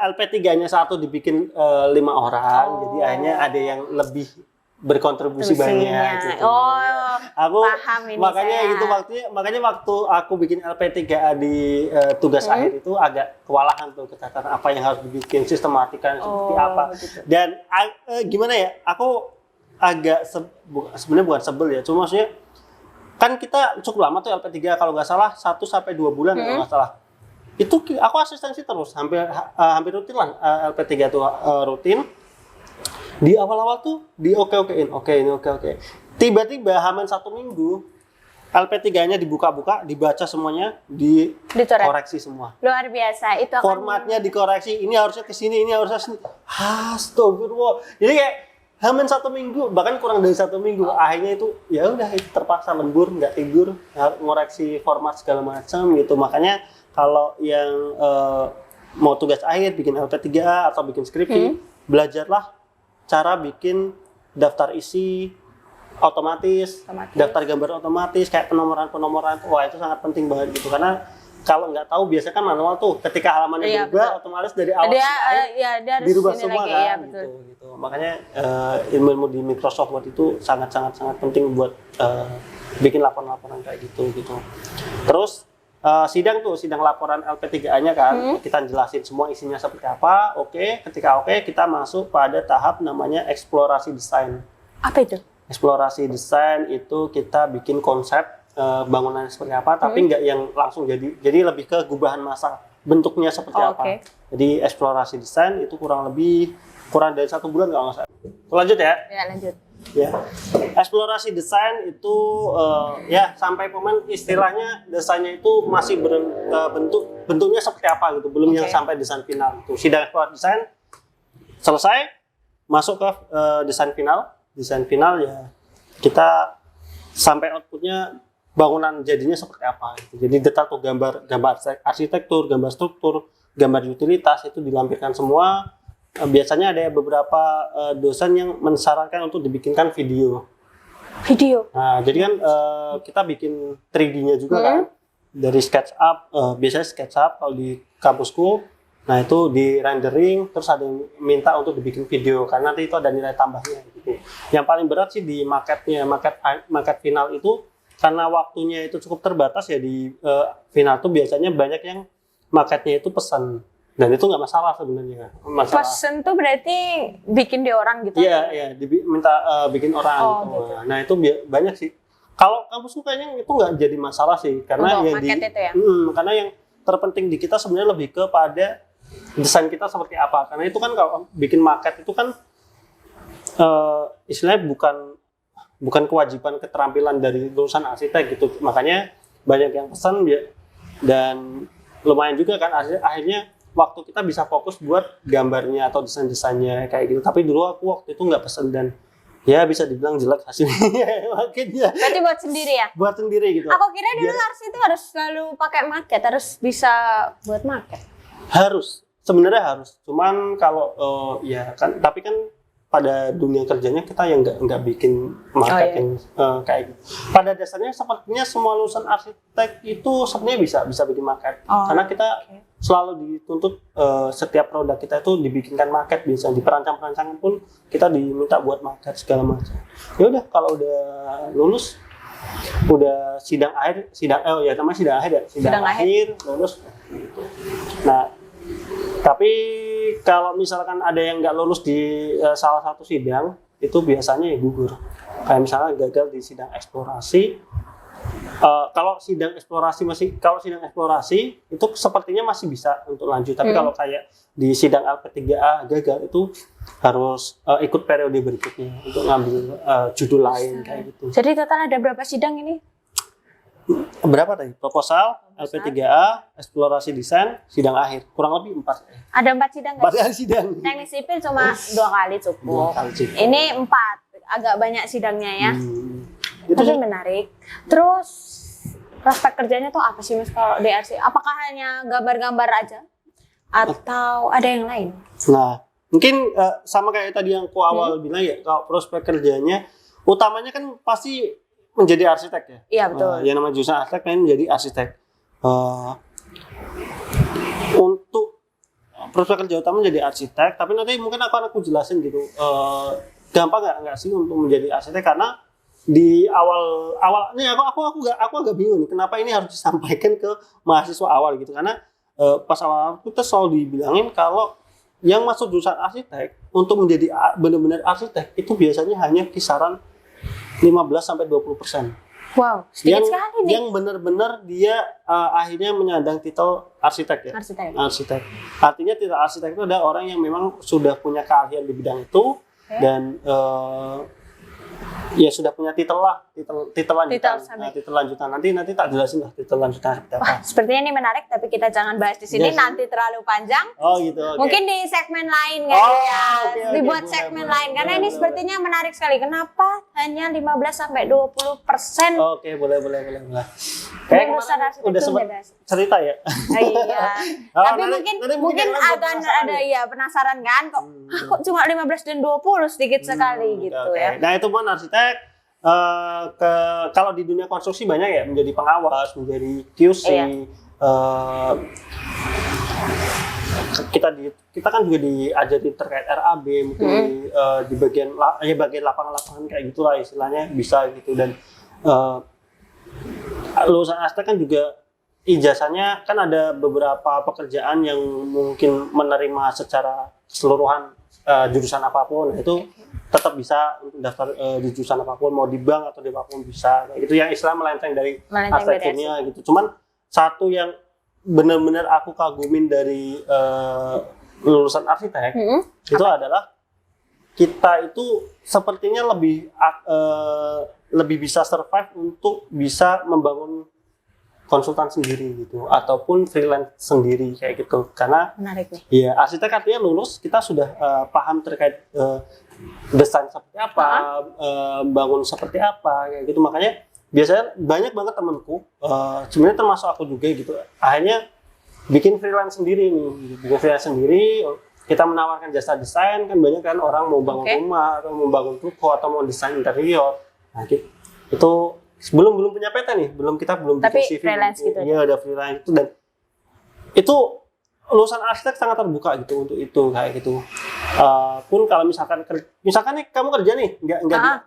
LP3-nya 1 dibikin 5 orang, jadi akhirnya ada yang lebih berkontribusi banyak gitu. Aku paham ini makanya waktu aku bikin LP3A di tugas akhir itu agak kewalahan tuh ketatan apa yang harus dibikin, sistematika seperti apa gitu. Dan gimana ya, aku agak sebenarnya bukan sebel ya, cuma maksudnya kan kita cukup lama tuh LP3 kalau nggak salah 1 sampai 2 bulan kalau nggak salah. Itu aku asistensi terus hampir rutin lah, LP3 tuh rutin. Di awal-awal tuh oke. Tiba-tiba hamin 1 minggu LP3-nya dibuka-buka, dibaca semuanya, dikoreksi semua. Luar biasa. Itu akan formatnya dikoreksi, ini harusnya ke sini, ini harusnya sini. Astagfirullah. Jadi kayak hamin 1 minggu, bahkan kurang dari 1 minggu. Akhirnya itu ya udah, itu terpaksa lembur, nggak tidur, ngoreksi format segala macam gitu. Makanya kalau yang mau tugas akhir bikin LP3A atau bikin skripsi, belajarlah cara bikin daftar isi otomatis, daftar gambar otomatis, kayak penomoran. Wah, itu sangat penting banget gitu, karena kalau nggak tahu biasanya kan manual tuh, ketika halamannya berubah otomatis dari awal sampai akhir dirubah semua lagi, kan gitu. Makanya ilmu di Microsoft Word itu sangat penting buat bikin laporan-laporan kayak gitu. Terus sidang laporan LP3A-nya kan, kita jelasin semua isinya seperti apa. Ketika kita masuk pada tahap namanya eksplorasi desain. Apa itu? Eksplorasi desain itu kita bikin konsep bangunannya seperti apa, tapi nggak yang langsung jadi lebih ke gubahan massa, bentuknya seperti apa. Jadi eksplorasi desain itu kurang dari 1 bulan kalau nggak salah. Lanjut ya? Ya, lanjut. Ya, eksplorasi desain itu ya sampai istilahnya desainnya itu masih bentuknya seperti apa gitu, belum yang sampai desain final itu. Sidang eksplorasi desain selesai, masuk ke desain final ya kita sampai outputnya bangunan jadinya seperti apa gitu. Jadi detail tuh gambar arsitektur, gambar struktur, gambar utilitas itu dilampirkan semua. Biasanya ada beberapa dosen yang mensyaratkan untuk dibikinkan video. Nah, jadi kan kita bikin 3D-nya juga kan dari SketchUp, biasanya SketchUp kalau di kampusku. Nah, itu di rendering, terus ada yang minta untuk dibikin video karena nanti itu ada nilai tambahnya gitu. Yang paling berat sih di market final itu karena waktunya itu cukup terbatas ya di final tuh biasanya banyak yang marketnya itu pesan. Dan itu nggak masalah sebenarnya. Pesen tuh berarti bikin di orang gitu? Iya, minta bikin orang. Gitu. Nah itu banyak sih. Kalau kampusku kayaknya itu nggak jadi masalah sih, karena untuk market itu ya? Karena yang terpenting di kita sebenarnya lebih kepada desain kita seperti apa. Karena itu kan kalau bikin market itu kan istilahnya bukan kewajiban keterampilan dari lulusan arsitek gitu. Makanya banyak yang pesan dan lumayan juga kan akhirnya waktu kita bisa fokus buat gambarnya atau desain-desainnya kayak gitu. Tapi dulu aku waktu itu nggak pesen dan ya bisa dibilang jelek hasilnya. Makanya. Berarti buat sendiri ya? Buat sendiri gitu. Aku kira dulu arsi itu harus selalu pakai market, harus bisa buat market. Harus, sebenarnya harus. Cuman kalau ya kan, tapi kan pada dunia kerjanya kita yang nggak bikin marketing kayak gitu. Pada dasarnya sepertinya semua lulusan arsitek itu sebenarnya bisa bikin market. Karena kita selalu dituntut setiap produk kita itu dibikinkan market, bisa di perancang-perancangan pun kita diminta buat market segala macam. Ya udah kalau udah lulus, udah sidang akhir lulus. Nah, tapi kalau misalkan ada yang nggak lulus di salah satu sidang, itu biasanya ya gugur. Kayak misalnya gagal di sidang eksplorasi. Kalau sidang eksplorasi itu sepertinya masih bisa untuk lanjut. Tapi kalau kayak di sidang LP3A gagal, itu harus ikut periode berikutnya untuk ngambil judul lain kayak gitu. Jadi total ada berapa sidang ini? Berapa tadi? Proposal, LP3A, eksplorasi desain, sidang akhir. Kurang lebih 4. Ada 4 sidang kan? 4 kali sidang. Teknik sipil cuma 2 kali cukup. Ini 4, agak banyak sidangnya ya. Tapi menarik. Terus prospek kerjanya tuh apa sih Mas kalau di RC? Apakah hanya gambar-gambar aja? Atau ada yang lain? Nah, mungkin sama kayak tadi yang aku awal bilang ya, kalau prospek kerjanya, utamanya kan pasti menjadi arsitek ya. Iya betul. Yang namanya jurusan arsitek kan menjadi arsitek. Untuk prospek kerja utama menjadi arsitek, tapi nanti mungkin aku jelasin gitu. Gampang nggak sih untuk menjadi arsitek, karena di awalnya aku agak bingung nih, kenapa ini harus disampaikan ke mahasiswa awal gitu, karena pas awal kita selalu dibilangin kalau yang masuk jurusan arsitek untuk menjadi benar-benar arsitek itu biasanya hanya kisaran 15-20%. Wow, sedikit sekali nih. Yang benar-benar dia akhirnya menyandang titel arsitek ya. Arsitek. Artinya titel arsitek itu ada orang yang memang sudah punya keahlian di bidang itu dan ya sudah punya titel lanjutan. Titel lanjutan nanti tak jelasin lah titel lanjutan seperti apa. Wah, sepertinya ini menarik, tapi kita jangan bahas di sini, nanti terlalu panjang. Oh gitu. Okay. Mungkin di segmen lain kali ya. Dibuat segmen lain karena ini sepertinya menarik sekali. Kenapa hanya 15-20%? Oke, boleh. Kayak udah sempat cerita ya. Iya. Tapi mungkin akan ada ya penasaran kan kok cuma 15 dan 20 sedikit sekali gitu ya. Nah, itu pun arsitek kalau di dunia konstruksi banyak ya, menjadi pengawas, menjadi QC. Kita kan juga diajari terkait RAB, mungkin di bagian lapangan-lapangan kayak gitulah istilahnya bisa gitu. Dan lulusan arsitek kan juga ijazahnya kan ada beberapa pekerjaan yang mungkin menerima secara keseluruhan jurusan apapun, itu tetap bisa untuk daftar di jurusan apapun, mau di bank atau di apapun bisa kayak gitu, yang istilah melenceng dari arsitekturnya gitu. Cuman satu yang benar-benar aku kagumin dari lulusan arsitek itu adalah kita itu sepertinya lebih bisa survive untuk bisa membangun konsultan sendiri gitu ataupun freelance sendiri kayak gitu. Karena menarik nih. Ya, arsitek artinya lulus kita sudah paham terkait desain seperti apa, bangun seperti apa kayak gitu. Makanya biasanya banyak banget temanku, sebenarnya termasuk aku juga gitu. Akhirnya bikin freelance sendiri nih, bikin freelance sendiri. Kita menawarkan jasa desain, kan banyak kan orang mau bangun rumah atau mau bangun ruko atau mau desain interior. Nah, itu belum punya PT nih, kita belum tapi bikin CV. Freelance gitu. Iya, ada freelance itu, dan itu lulusan arsitek sangat terbuka gitu untuk itu kayak gitu. Pun kalau misalkan nih kamu kerja nih,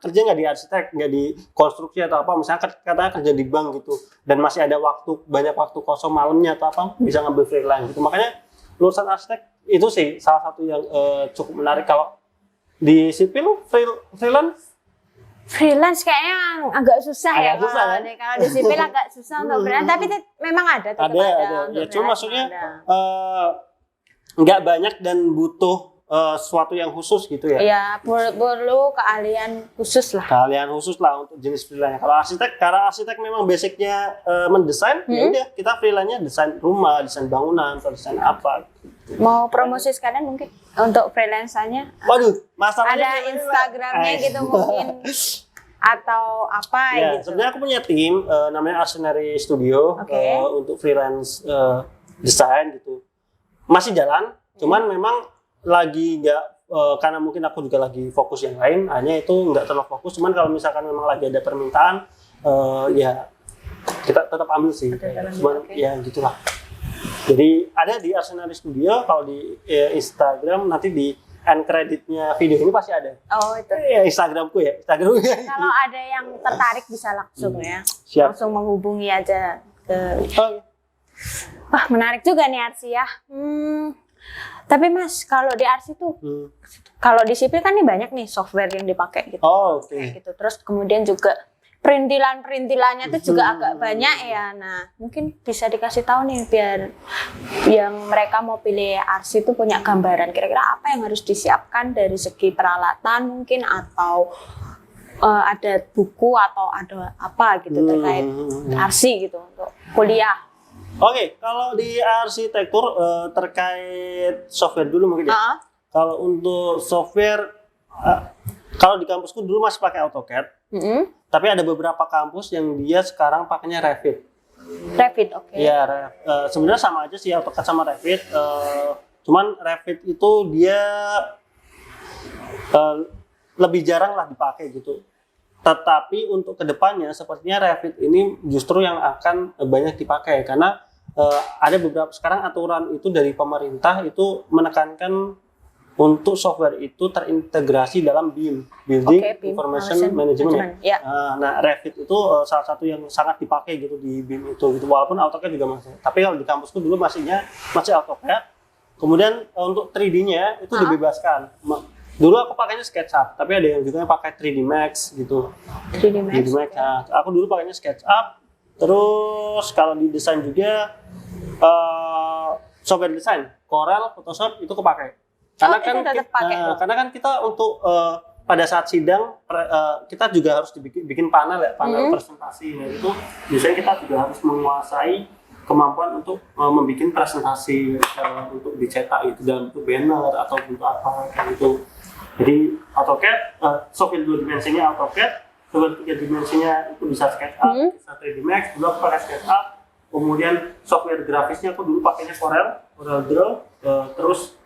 kerja nggak di arsitek, nggak di konstruksi atau apa, misalnya katanya kerja di bank gitu, dan masih ada banyak waktu kosong malamnya atau apa, bisa ngambil freelance gitu. Makanya lulusan arsitek itu sih salah satu yang cukup menarik. Kalau di sipil freelance kayaknya agak susah ya. Susah, kan? Kalau di sipil agak susah untuk freelance, tapi memang ada. Ya, cuma maksudnya nggak banyak dan butuh sesuatu yang khusus gitu ya. Iya, perlu keahlian khusus lah. Untuk jenis freelance. Karena arsitek memang basicnya mendesain, ya udah kita freelance-nya desain rumah, desain bangunan, atau desain apa. Mau promosi sekalian mungkin untuk freelance-nya. Waduh, masalahnya ada Instagramnya gitu mungkin atau apa ya, gitu. Sebenarnya aku punya tim namanya Arsenary Studio untuk freelance desain gitu. Masih jalan, cuman memang lagi nggak karena mungkin aku juga lagi fokus yang lain, hanya itu nggak terlalu fokus. Cuman kalau misalkan memang lagi ada permintaan, ya kita tetap ambil sih. Cuman ya gitulah. Jadi ada di Arsenary Studio, kalau di Instagram nanti di end creditnya video ini pasti ada. Oh itu. Ya Instagramku ya. Kalau ada yang tertarik bisa langsung ya. Siap. Langsung menghubungi aja ke. Wah menarik juga nih Arsi ya. Tapi Mas kalau di Arsi tuh, kalau di sipil kan nih banyak nih software yang dipakai gitu. Oh oke. Gitu. Terus kemudian juga perintilannya tuh juga agak banyak ya. Nah, mungkin bisa dikasih tahu nih biar yang mereka mau pilih arsi itu punya gambaran kira-kira apa yang harus disiapkan dari segi peralatan mungkin, atau ada buku atau ada apa gitu terkait arsi gitu untuk kuliah. Oke, kalau di arsitektur terkait software dulu mungkin ya. Kalau untuk software, kalau di kampusku dulu masih pakai AutoCAD. Tapi ada beberapa kampus yang dia sekarang pakainya Revit. Oke. Iya, sebenarnya sama aja sih AutoCAD sama Revit. Cuman Revit itu dia lebih jarang lah dipakai gitu. Tetapi untuk kedepannya sepertinya Revit ini justru yang akan banyak dipakai, karena ada beberapa sekarang aturan itu dari pemerintah itu menekankan untuk software itu terintegrasi dalam BIM, Building Information Management. Ya. Nah, Revit itu salah satu yang sangat dipakai gitu di BIM itu gitu. Walaupun AutoCAD juga masih. Tapi kalau di kampusku dulu masih AutoCAD. Kemudian untuk 3D-nya itu dibebaskan. Dulu aku pakainya SketchUp, tapi ada yang juga pakai 3D Max gitu. 3D Max. Nah, aku dulu pakainya SketchUp. Terus kalau di desain juga software desain, Corel, Photoshop itu kepakai. Karena kan kita untuk pada saat sidang kita juga harus bikin panel ya, panel presentasi. Nah, itu biasanya kita juga harus menguasai kemampuan untuk membuat presentasi untuk dicetak itu dalam bentuk banner atau bentuk apa kayak gitu. Jadi AutoCAD, software 2 dimensinya AutoCAD, software 3 dimensinya itu bisa SketchUp, bisa 3D Max, dulu aku pakai SketchUp. Kemudian software grafisnya aku dulu pakainya Corel Draw, terus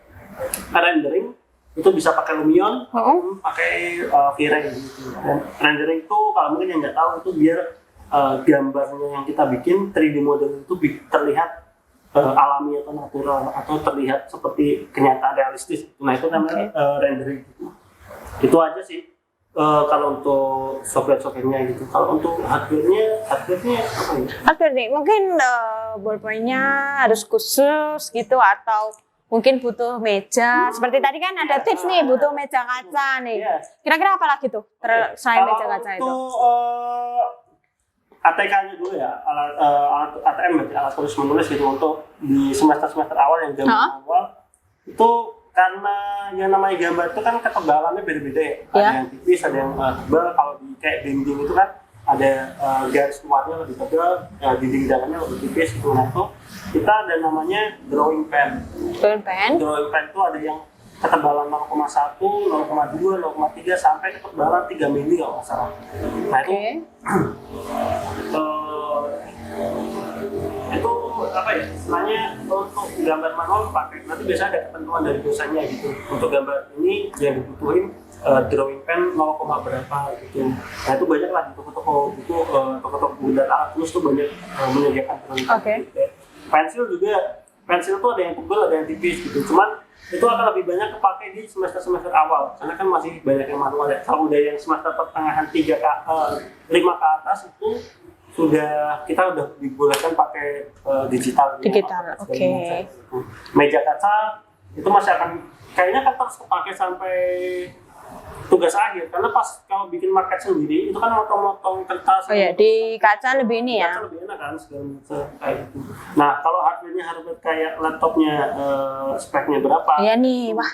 rendering itu bisa pakai Lumion, pakai V-Ray gitu. Dan rendering itu kalau mungkin yang nggak tahu itu biar gambarnya yang kita bikin 3D model itu terlihat alami atau natural atau terlihat seperti kenyataan realistis. Nah itu namanya rendering gitu. Itu aja sih kalau untuk software-softwarenya gitu. Kalau untuk hardware-nya apa ya? Hardware nih mungkin ballpoint-nya harus khusus gitu, atau mungkin butuh meja. Seperti tadi kan ada tips nih, butuh meja kaca nih. Kira-kira apa lagi tuh selain meja kaca itu? ATK-nya dulu ya, alat ATM, alat tulis menulis gitu, untuk di semester awal yang gambar awal itu, karena yang namanya gambar itu kan ketebalannya beda-beda ya. Ada yang tipis, ada yang tebal. Kalau di kayak dinding itu kan ada garis luarnya lebih tebal, dinding dalamnya lebih tipis gitu. Nah itu kita ada namanya drawing pen. Drawing pen itu ada yang ketebalan 0,1, 0,2, 0,3 sampai ketebalan 3 mili kalau nggak salah. Nah itu apa ya? Istilahnya untuk gambar manual pakai nanti biasanya ada ketentuan dari dosennya gitu. Untuk gambar ini yang dibutuhin drawing pen 0, berapa gitu. Nah itu banyak lah di toko-toko itu toko-toko bundar alat tulis tuh banyak menyediakan drawing pen. Oke. Gitu. Pensil juga, pensil tuh ada yang tebal ada yang tipis gitu. Cuman itu akan lebih banyak kepake di semester awal karena kan masih banyak yang manual ya. Kalau udah yang semester pertengahan 5 ke atas itu kita udah dibolehkan pakai digital. Oke. Meja kaca itu masih akan kayaknya kan terus kepake sampai tugas akhir karena pas kalau bikin market sendiri itu kan motong-motong kertas. Oh ya, di kaca lebih ini ya. Kaca lebih enak kan segala macam kayak gitu. Nah kalau hardware-nya hardware kayak laptopnya speknya berapa? Iya nih, wah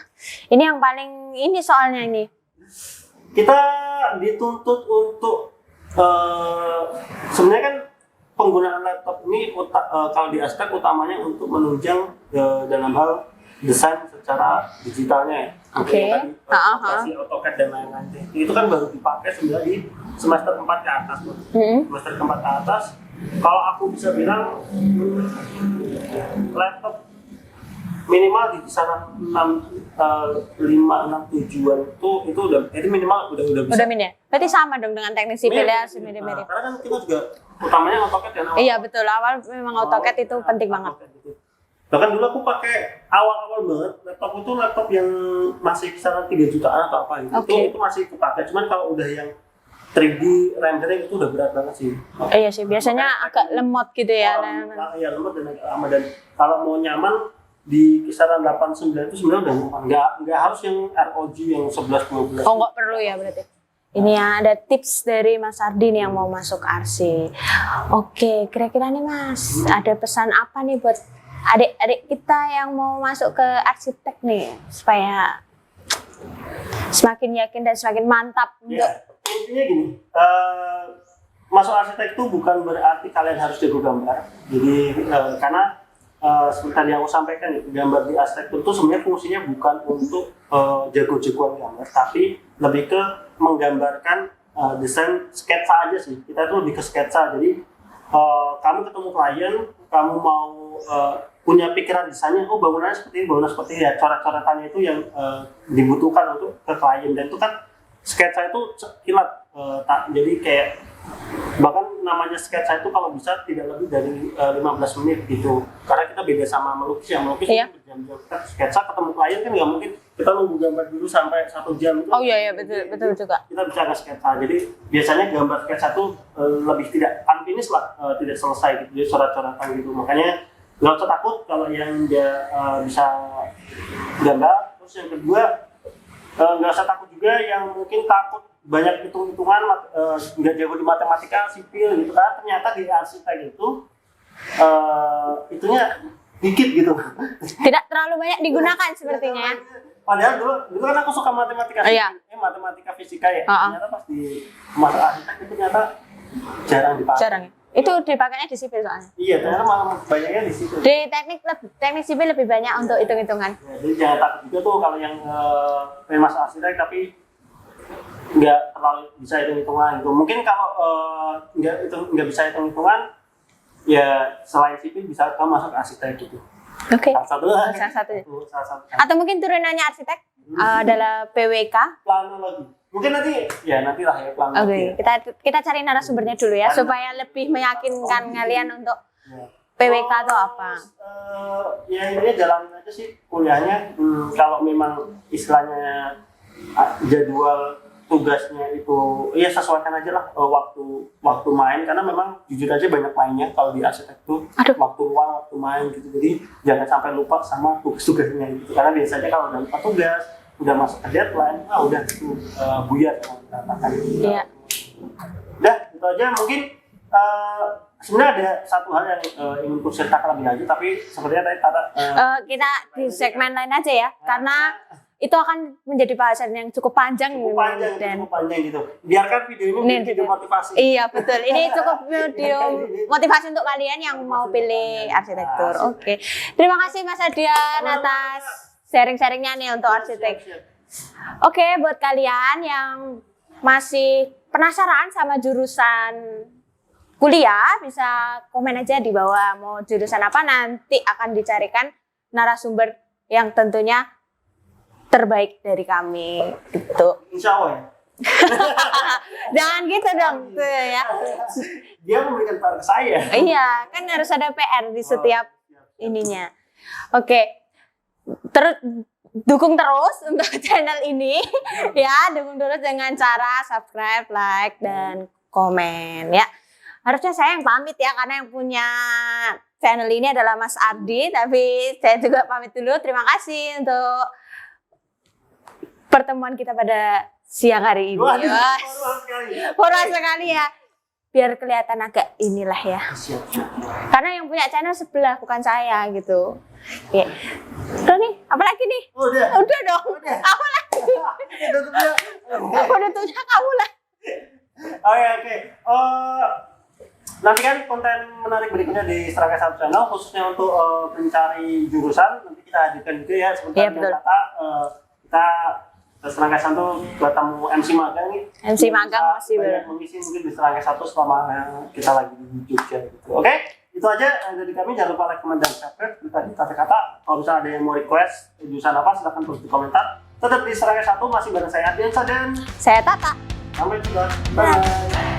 ini yang paling ini soalnya ini. Kita dituntut untuk sebenarnya kan penggunaan laptop ini kalau di aspek utamanya untuk menunjang dalam hal desain secara digitalnya ya. Oke. Operasi AutoCAD dan lain-lain. Itu kan baru dipakai sebenarnya di semester 4 ke atas. Semester 4 ke atas, kalau aku bisa bilang laptop minimal di kisaran 5, 6, 7-an itu minimal udah bisa. Udah min ya? Berarti sama dong dengan teknik sipil ya, mirip-mirip. Karena kan kita juga utamanya AutoCAD dan Iya betul, awal memang AutoCAD itu penting banget. Gitu. Bahkan dulu aku pakai awal-awal banget laptop yang masih kisaran 3 jutaan atau apa gitu. Okay. Itu masih kepakai. Cuman kalau udah yang 3D rendering itu udah berat banget sih. Iya sih, biasanya agak lemot gitu ya. Iya lemot dan agak lama dan kalau mau nyaman di kisaran 8-9 itu sebenarnya udah nyaman. Nggak harus yang ROG yang 11-12. Oh nggak perlu ya berarti. Ini ya ada tips dari Mas Ardi nih yang mau masuk RC. Oke, kira-kira nih Mas, ada pesan apa nih buat adik-adik kita yang mau masuk ke arsitek nih supaya semakin yakin dan semakin mantap untuk intinya gini, masuk arsitek itu bukan berarti kalian harus jago gambar. Jadi karena seperti tadi yang aku sampaikan gambar di arsitektur itu sebenarnya fungsinya bukan untuk jago-jagoan gambar, tapi lebih ke menggambarkan desain sketsa aja sih. Kita itu lebih ke sketsa. Jadi kamu ketemu klien, kamu mau punya pikiran desainnya, oh bangunannya seperti ini ya, coret-coretannya itu yang dibutuhkan untuk ke klien dan itu kan sketsa itu kilat, jadi kayak bahkan namanya sketsa itu kalau bisa tidak lebih dari 15 menit gitu karena kita beda sama melukis iya. Berjam-jam kita sketsa ketemu klien kan nggak mungkin kita nunggu gambar dulu sampai 1 jam itu. Oh iya betul juga kita bisa nggak sketsa jadi biasanya gambar sketsa itu lebih tidak unfinished lah, tidak selesai gitu jadi coret-coretan gitu makanya nggak usah takut kalau yang dia bisa gambar. Terus yang kedua nggak usah takut juga yang mungkin takut banyak hitung-hitungan nggak jago di matematika sipil gitu kan ternyata di arsitek itu itunya dikit gitu tidak terlalu banyak digunakan sepertinya. Padahal dulu kan aku suka matematika sipil, matematika fisika ya ternyata pas di masa arsitek itu ternyata jarang dipakai. Itu dipakainya di sipil soalnya. Iya, ternyata malah banyaknya di situ. Di teknik sipil lebih banyak untuk hitung-hitungan. Ya, jadi jangan takut juga tuh kalau yang masuk arsitek tapi nggak terlalu bisa hitung-hitungan gitu. Mungkin kalau nggak bisa hitung-hitungan, ya selain sipil bisa kamu masuk arsitek gitu. Oke. Salah satu. Atau mungkin turunannya arsitek adalah PWK. Planologi. Mungkin nanti lah ya planologi. Oke, kita cari narasumbernya dulu ya supaya lebih meyakinkan kalian untuk PWK atau apa. Ya intinya jalanin aja sih kuliahnya. Kalau memang istilahnya jadwal tugasnya itu ya sesuaikan aja lah waktu main karena memang jujur aja banyak mainnya kalau di arsitektur. Waktu luang, waktu main gitu. Jadi jangan sampai lupa sama tugas-tugasnya gitu. Karena biasanya kalau udah lupa tugas, udah masuk ke deadline, udah itu buyar kalau kita katakan. Iya. Udah, itu aja mungkin sebenarnya ada satu hal yang ingin ku ceritakan lebih lanjut tapi sepertinya tadi Tata kita di segmen lain aja ya karena itu akan menjadi bahasan yang cukup panjang gitu. Biarkan video ini video motivasi. Iya betul. Ini cukup video motivasi untuk kalian yang mau pilih arsitektur. Oke. Terima kasih Mas Adrian atas sharing-sharingnya nih untuk arsitek. Oke, buat kalian yang masih penasaran sama jurusan kuliah bisa komen aja di bawah mau jurusan apa, nanti akan dicarikan narasumber yang tentunya terbaik dari kami gitu. Insya Allah ya. Jangan gitu dong tuh ya. Dia memberikan PR ke saya. Iya, kan harus ada PR di setiap ininya. Oke. Terus dukung terus untuk channel ini ya, dukung terus dengan cara subscribe, like, dan komen ya. Harusnya saya yang pamit ya, karena yang punya channel ini adalah Mas Ardi, tapi saya juga pamit dulu. Terima kasih untuk pertemuan kita pada siang hari ini. Waduh, Horor sekali ya. Biar kelihatan agak inilah ya. Karena yang punya channel sebelah, bukan saya gitu. Oke. Udah nih, apalagi nih? Udah. Udah dong. Kamu lagi. Aku tutupnya kamu lah. Oke. Nanti kan konten menarik berikutnya di Serangkai Satu Channel, khususnya untuk mencari jurusan. Nanti kita hadirkan juga ya sebentar Iya, dengan betul. kata kita Serangkai Satu bertemu MC magang nih. MC magang masih banyak mengisi mungkin di Serangkai Satu selama kita lagi di Jogja gitu. Oke, itu aja dari kami. Jangan lupa like, comment, dan subscribe. Tadi kata-kata, kalau misalnya ada yang mau request jurusan apa, silahkan tulis di komentar. Tetap di Serangkai Satu masih bareng saya Ardian dan Saya Tata. sampai jumpa. Bye.